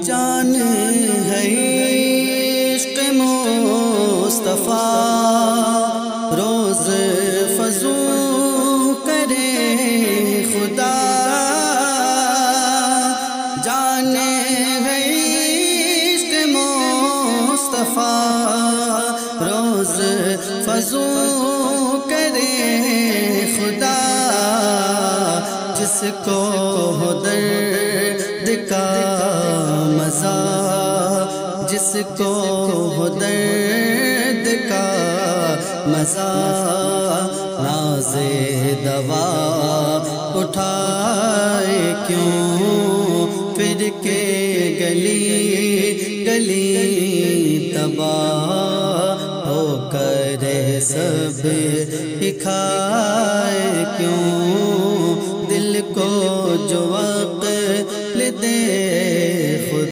جان ہے عشق مصطفیٰ روز فضو کرے خدا جان ہے عشق مصطفیٰ روز فضو کرے خدا جس کو ہو درد کا مزہ جس کو ہو درد کا مزہ ناز دوا اٹھائے کیوں پھر کے گلی گلی تباہ ہو کر سب کھائے کیوں